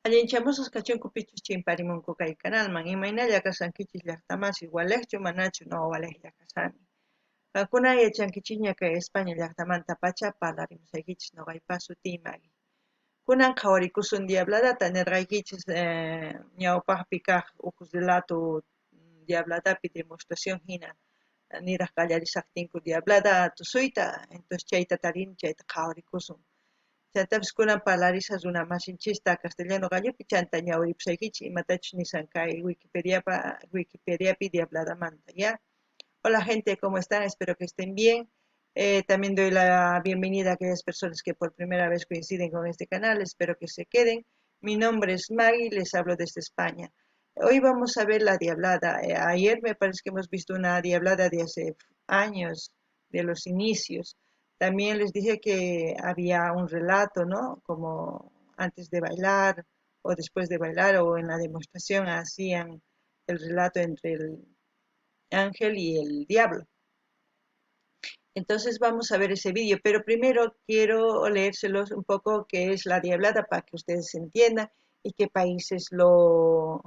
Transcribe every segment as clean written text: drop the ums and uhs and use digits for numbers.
Allinchamusas kachunkupichus chimparimunku kay kanalman imaynalla kasankichis llaqtamansi walejchu manachu no walejlla kasani. Kankuna yachankichikña kay España llaqtamanta pacha parlarimusaykichis noqaypas sutiymari. Kunan qhawarikusun diabladata nirqaykichis ñawpaqpi kaq huk relato diabladapi demostración hina niraq qallarisaqtinku diablada tusuyta entonces chayta tarini chayta qhawarikusun. Chaytapas kunan parlarisaq runa masinchista castellano gallopi chanta ñawiripusaykichis imatachus nisan kay Wikipediapi diabladamanta, ¿ya? Hola gente, ¿cómo están? Espero que estén bien. También doy la bienvenida a aquellas personas que por primera vez coinciden con este canal. Espero que se queden. Mi nombre es Maggie, les hablo desde España. Hoy vamos a ver la diablada. Ayer me parece que hemos visto una diablada de hace años, de los inicios. También les dije que había un relato, ¿no? Como antes de bailar o después de bailar o en la demostración hacían el relato entre el ángel y el diablo. Entonces vamos a ver ese vídeo, pero primero quiero leérselos un poco qué es la diablada para que ustedes entiendan y qué países lo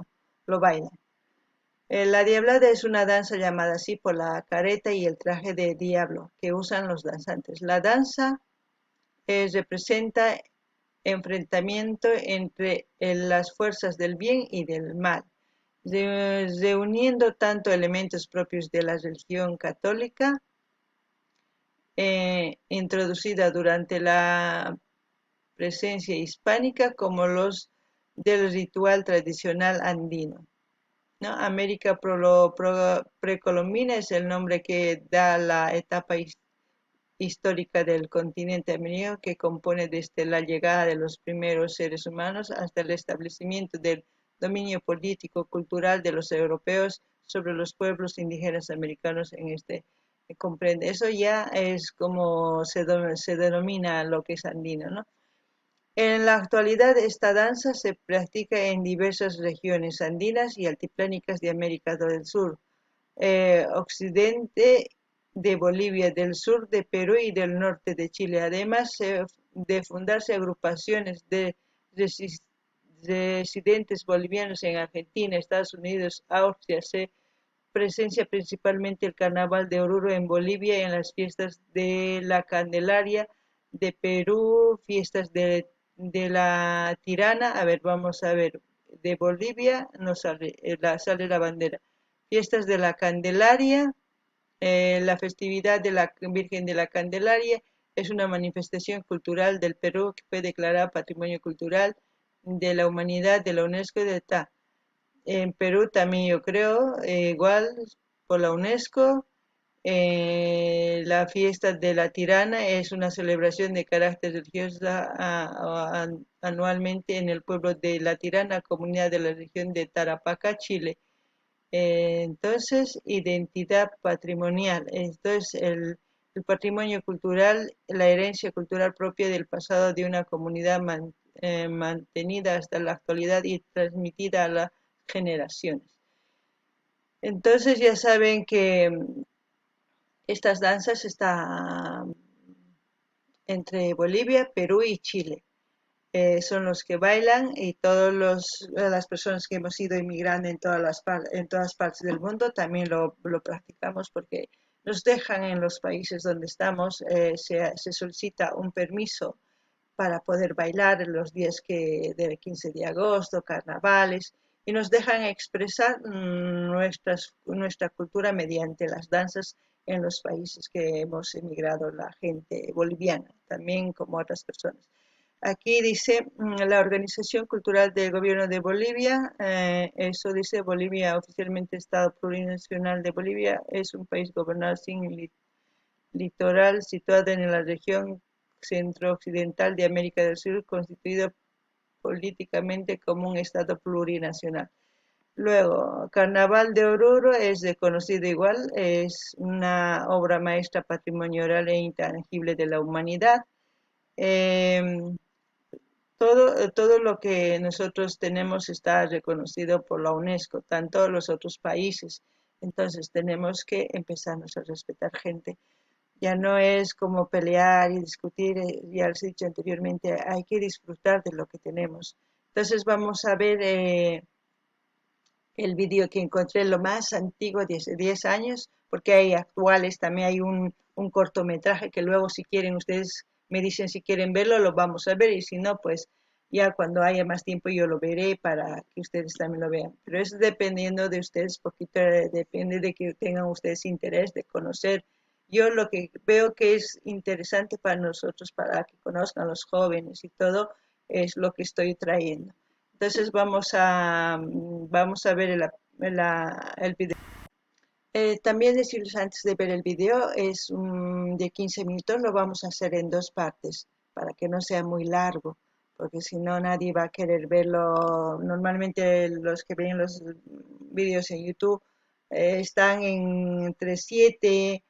bailan. La diablada es una danza llamada así por la careta y el traje de diablo que usan los danzantes. La danza representa enfrentamiento entre las fuerzas del bien y del mal, reuniendo tanto elementos propios de la religión católica introducida durante la presencia hispánica como los del ritual tradicional andino, ¿no? América precolombina es el nombre que da la etapa histórica del continente americano que compone desde la llegada de los primeros seres humanos hasta el establecimiento del dominio político-cultural de los europeos sobre los pueblos indígenas americanos en este comprende. Eso ya es como se denomina lo que es andino, ¿no? En la actualidad esta danza se practica en diversas regiones andinas y altiplánicas de América del Sur, occidente de Bolivia, del sur de Perú y del norte de Chile. Además de fundarse agrupaciones de residentes bolivianos en Argentina, Estados Unidos, Austria, se presencia principalmente el Carnaval de Oruro en Bolivia y en las fiestas de la Candelaria de Perú, fiestas de la Tirana. A ver, vamos a ver, de Bolivia nos sale la bandera. Fiestas de la Candelaria, la festividad de la Virgen de la Candelaria es una manifestación cultural del Perú que fue declarada Patrimonio Cultural de la Humanidad de la UNESCO de TA. En Perú también yo creo, igual por la UNESCO, la fiesta de la Tirana es una celebración de carácter religioso anualmente en el pueblo de La Tirana, comunidad de la región de Tarapacá, Chile. Entonces, identidad patrimonial. Entonces, el patrimonio cultural, la herencia cultural propia del pasado de una comunidad mantenida hasta la actualidad y transmitida a las generaciones. Entonces, ya saben que estas danzas están entre Bolivia, Perú y Chile. Son los que bailan y todas las personas que hemos ido inmigrando en todas partes del mundo también lo practicamos porque nos dejan en los países donde estamos, se solicita un permiso para poder bailar en los días del 15 de agosto, carnavales, y nos dejan expresar nuestra cultura mediante las danzas en los países que hemos emigrado, la gente boliviana, también como otras personas. Aquí dice la Organización Cultural del Gobierno de Bolivia, eso dice Bolivia, oficialmente Estado Plurinacional de Bolivia, es un país gobernado sin litoral situado en la región centro-occidental de América del Sur, constituido políticamente como un Estado plurinacional. Luego, Carnaval de Oruro es reconocido igual, es una obra maestra patrimonial e intangible de la humanidad. Todo lo que nosotros tenemos está reconocido por la UNESCO, tanto los otros países. Entonces tenemos que empezarnos a respetar gente. Ya no es como pelear y discutir, ya les he dicho anteriormente, hay que disfrutar de lo que tenemos. Entonces vamos a ver el vídeo que encontré, lo más antiguo, de 10 años, porque hay actuales, también hay un cortometraje que luego si quieren ustedes me dicen si quieren verlo, lo vamos a ver y si no, pues ya cuando haya más tiempo yo lo veré para que ustedes también lo vean. Pero es dependiendo de ustedes, poquito depende de que tengan ustedes interés de conocer. Yo lo que veo que es interesante para nosotros, para que conozcan los jóvenes y todo, es lo que estoy trayendo. Entonces vamos a ver el video. También decirles antes de ver el video, es de 15 minutos, lo vamos a hacer en dos partes para que no sea muy largo, porque si no nadie va a querer verlo. Normalmente los que ven los vídeos en YouTube están entre 7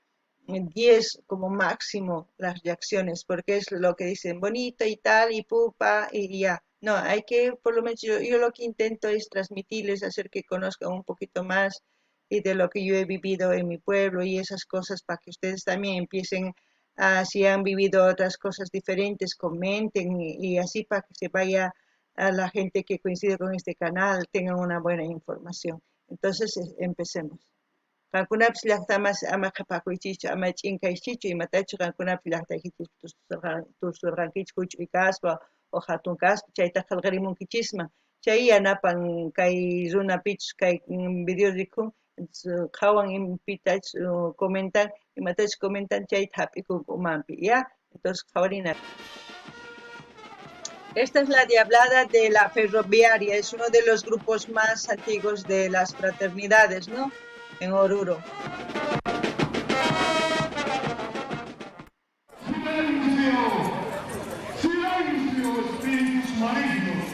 10 como máximo las reacciones, porque es lo que dicen bonito y tal, y pupa, y ya. No, hay que, por lo menos yo lo que intento es transmitirles, hacer que conozcan un poquito más y de lo que yo he vivido en mi pueblo y esas cosas para que ustedes también empiecen a, si han vivido otras cosas diferentes, comenten y así para que se vaya a la gente que coincide con este canal, tengan una buena información. Entonces, empecemos. Qankunapis llaqtamas ama qhapakuychikchu, ama ch'inkaychikchu, imatachu qankunapis llaqtaykichis tusurqankichis huch'uy kaspa o hatun kaspa, chayta qillqarimunkichisman. Chay yanapan kay runapichus kay video rikun, qhawan pitach comentan, imatach comentan chayta hap'ikun umanpi, ¿ya? Entonces qhawarina. Esta es la Diablada de la Ferroviaria, es uno de los grupos más antiguos de las fraternidades, ¿no? En Oruro. Silencio, espíritus malignos,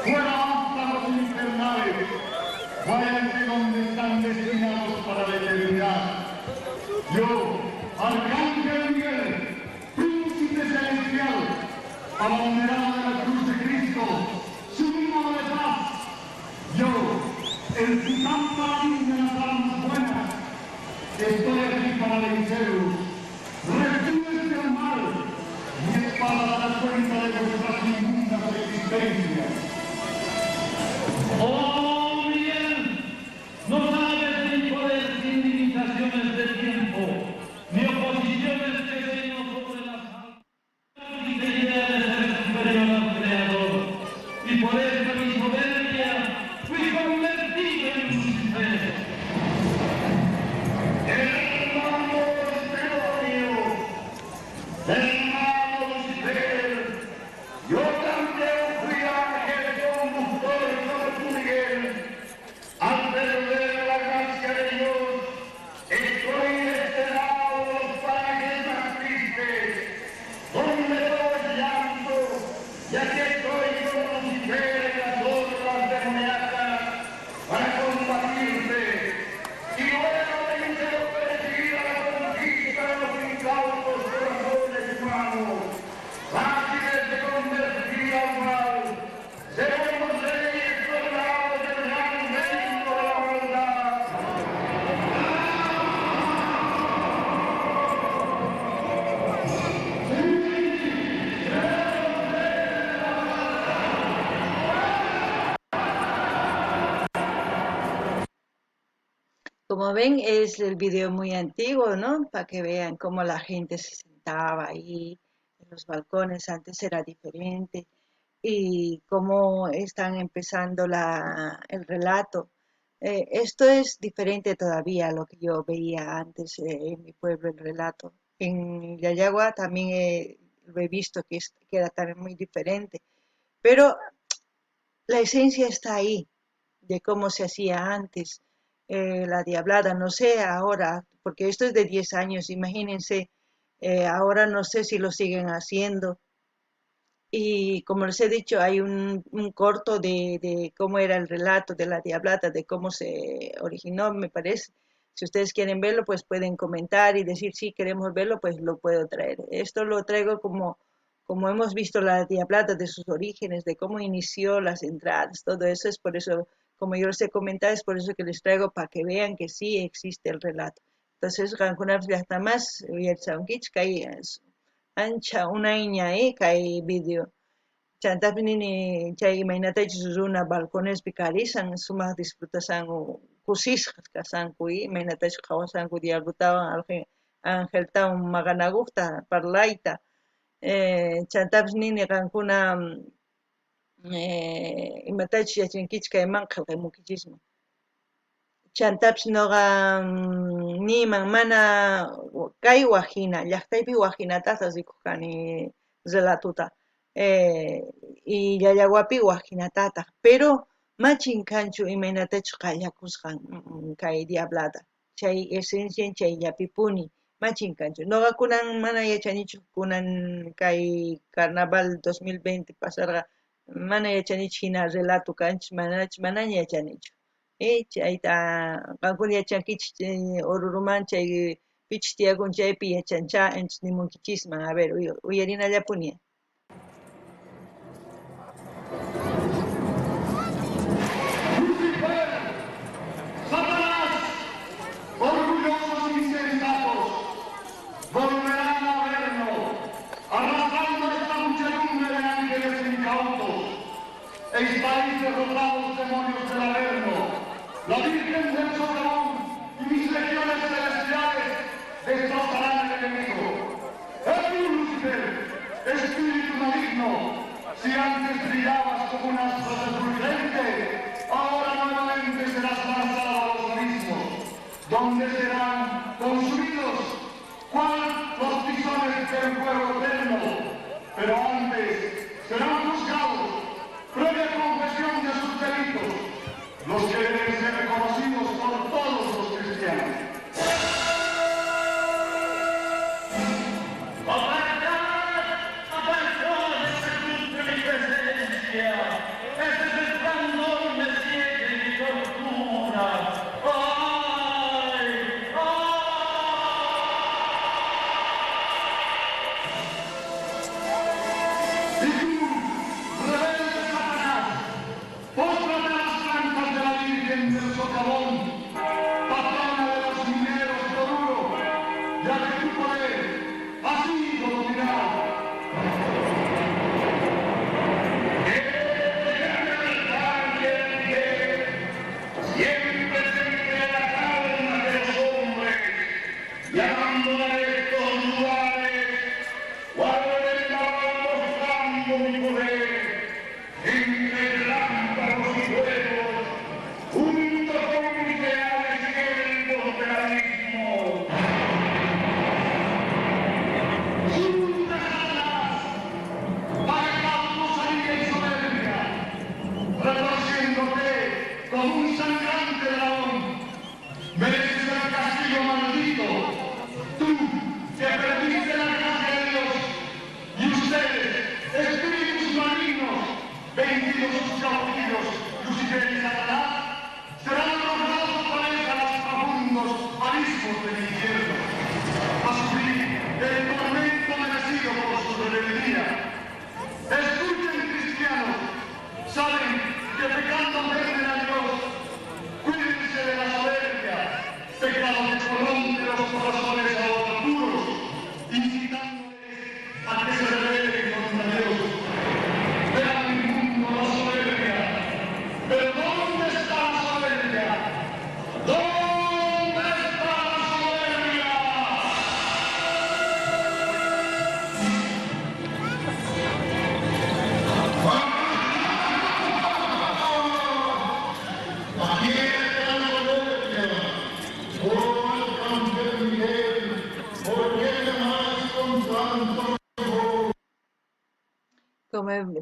fuera ántanos infernales, váyanse donde están destinados para la eternidad. Yo, Arcángel Miguel, príncipe celestial, abanderado de la cruz de Cristo, símbolo de paz. Yo, el titán paladín de las almas buenas, estoy aquí para venceros. Retírese del mal, mi espada dará cuenta de vuestras inmundas existencias. ¡Oh, Miguel! No sabes mi poder sin limitaciones de tiempo, ni oposiciones que vengo sobre las almas y te idea de ser superior al Creador. Y por esta mi soberbia fui convertido en Lucifer. Hermano demonio, hermano Lucifer, yo también fui ángel conductor sobre tu Miguel. Al perder la gracia de Dios, estoy destinado a los parajes más tristes, donde todo es llanto, y aquí estoy con Lucifer en las otras demoníacas para combatirte. Y luego de perseguir a la conquista de los incautos corazones humanos, fáciles de convertir al mal, seremos reyes coronados del gran reino de la maldad. Como ven, es el video muy antiguo, ¿no? Para que vean cómo la gente se sentaba ahí en los balcones, antes era diferente, y cómo están empezando el relato. Esto es diferente todavía a lo que yo veía antes en mi pueblo, el relato. En Yayagua también lo he visto que era también muy diferente, pero la esencia está ahí, de cómo se hacía antes, la diablada, no sé ahora, porque esto es de 10 años, imagínense, ahora no sé si lo siguen haciendo. Y como les he dicho, hay un corto de cómo era el relato de la diablada, de cómo se originó, me parece. Si ustedes quieren verlo, pues pueden comentar y decir si queremos verlo, pues lo puedo traer. Esto lo traigo como hemos visto la diablada de sus orígenes, de cómo inició las entradas, todo eso es por eso, como yo les he comentado, es por eso que les traigo para que vean que sí existe el relato. Entonces, Rancunar hasta más, y el Saunquich, que hay ancha una iña ahí, que hay vídeo. Chantapi nini chay imaynatachus runa balconespi karisan sumaq disfrutasanku kusisqa kasanku imaynatachus qhawasanku diablutawan angeltawan maqanakuqta parlayta chantapish nini qankuna imatachus yachankichis kayman qillqamunkichisman chantapish nuqa niman mana kay wajina llaqtaypi wajinataqa rikuq kani relatuta y llallawapi wajinatataq pero machin kanchu imaynatachus qallakusqan kay diablata chay esencian chayllapipuni machin kanchu nuqakunan mana yachanichu kunan kay carnaval 2020 pasarqa mana yachanichu hina relatu kanchis manaña yachanichu chayta qankuna yachankichis Oruruman chay pichis tiyakun chaypi yachanchá entonces nimunkichisman a ver uyarinallapuni Satanás, orgullosos y insensatos, volverán a vernos, arrasando esta muchedumbre de ángeles incautos. Estáis derrotados, demonios del Averno, la Virgen del Soberón y mis legiones celestiales destrozarán al enemigo. Lucifer, espíritu maligno, si antes brillabas como un astro refulgente, ahora nuevamente serás lanzado a los abismos, donde serán consumidos cual los tizones del fuego eterno. Pero antes serán juzgados, previa confesión de sus delitos, los que deben ser reconocidos por todos los cristianos.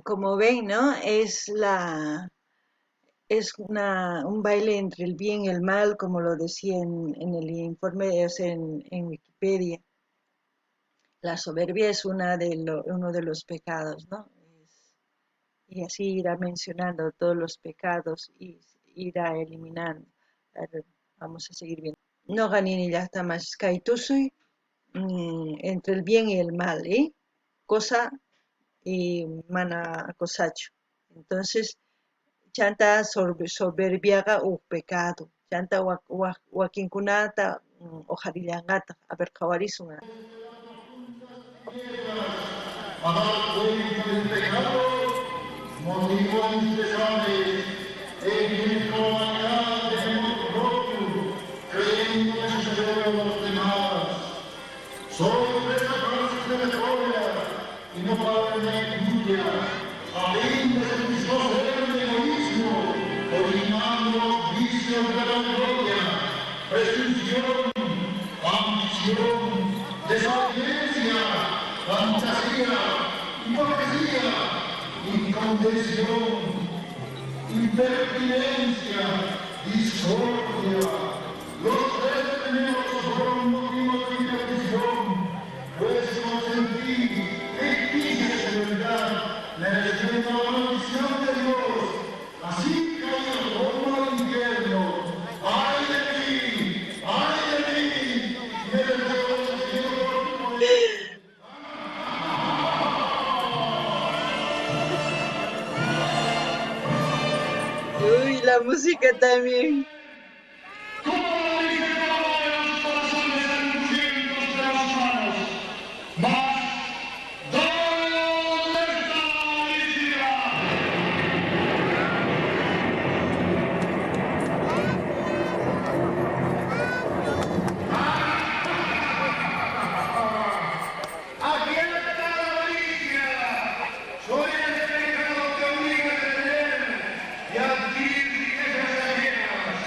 Como ven, ¿no? Es un baile entre el bien y el mal, como lo decía en el informe, o sea, en Wikipedia. La soberbia es uno de los pecados, ¿no? Y así irá mencionando todos los pecados y irá eliminando. A ver, vamos a seguir viendo. No ganini ya está más kaitusui entre el bien y el mal, cosa y mana cosacho. Entonces, chanta soberbiaga u pecado. Chanta wakinkunata ojarillangata. A ver, kawarisuna. A dar cuenta del pecado motivo indispensable en nuestra humanidad de modo propio, creyendo en superior a los demás. Soy presa fácil de la gloria y no padre de injuria, a fin de satisfacer el egoísmo, originando los vicios de la gloria, presunción, ambición, desobediencia, fantasía, hipocresía, incontención, impertinencia, discordia. Los tres primeros fueron motivos de intervención, pues consentí ficticias de verdad, mereciendo la maldición de Dios. Así caí al fondo del infierno. ¡Ay de mí! ¡Ay de mí! Me deseo el cielo por tu Uy, la música también. Aquí está la malicia. Soy el pecado que obliga a tener y a adquirir riquezas ajenas,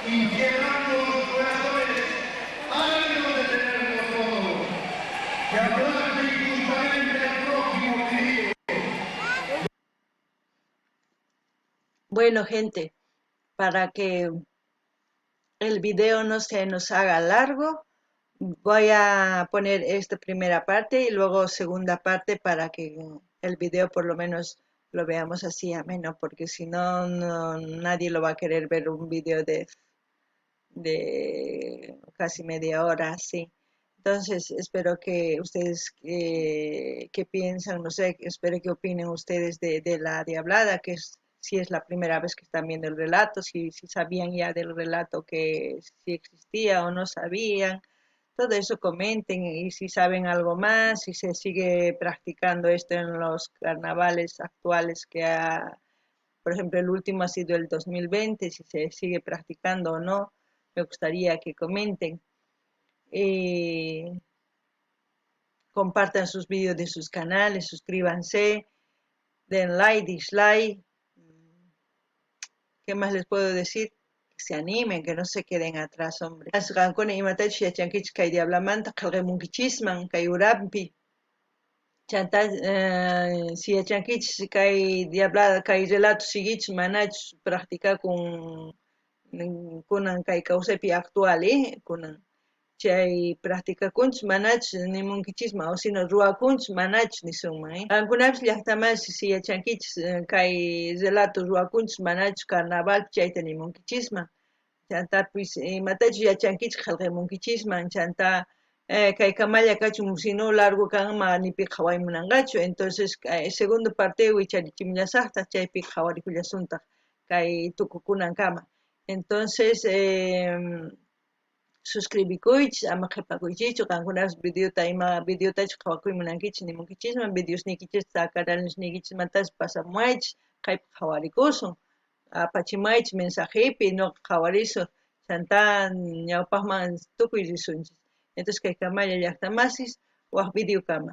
inquietando los corazones, ávidos de tenerlo todo, que aplaste injustamente al prójimo querido. Bueno, gente, para que el video no se nos haga largo, voy a poner esta primera parte y luego segunda parte para que el video por lo menos lo veamos así ameno, porque si no, nadie lo va a querer ver un video de casi media hora así. Entonces, espero que ustedes que piensan, no sé, espero que opinen ustedes de la Diablada, que si es la primera vez que están viendo el relato, si sabían ya del relato que si existía o no sabían, todo eso comenten y si saben algo más, si se sigue practicando esto en los carnavales actuales por ejemplo, el último ha sido el 2020, si se sigue practicando o no, me gustaría que comenten. Compartan sus vídeos de sus canales, suscríbanse, den like, dislike. ¿Qué más les puedo decir? Que se animen, que no se queden atrás, hombre. Asqankuna imatachi yachankichis kay diablamanta qillqamunkichisman kay urapi. Chanta si yachankichis kay diablada kay relato sigichis manachus practicakun kunan kay kawsaypi actual kunan chay practicakunchis manachus nimunkichisma o sino ruwakunchis manachus nisunman qankunapish llaqtamanchis si yachankichis kay relato ruwakunchis manachus carnavalpi chayta nimunkichisma chantapis imatachus yachankichis qillqamunkichisman chanta kay kamalla kachun sino largo kanman nipiqa qhawaymunanqachu entonces segundo parte wicharichimullasaqta chaypi qhawarikullasuntaq kay tukukunankama entonces suscribikuychis ama qhipakuychichu qankunapas videotachus qhawakuymunankichis nimunkichisman videosnikichis canalnikichis pasamuaychis kaypi qhawarikusun apachimaychis mensajepi ñuqa qhawarisun chanta ñawpaqman tukuy risunchis entonces kay kamalla llaqtamasis waq videokama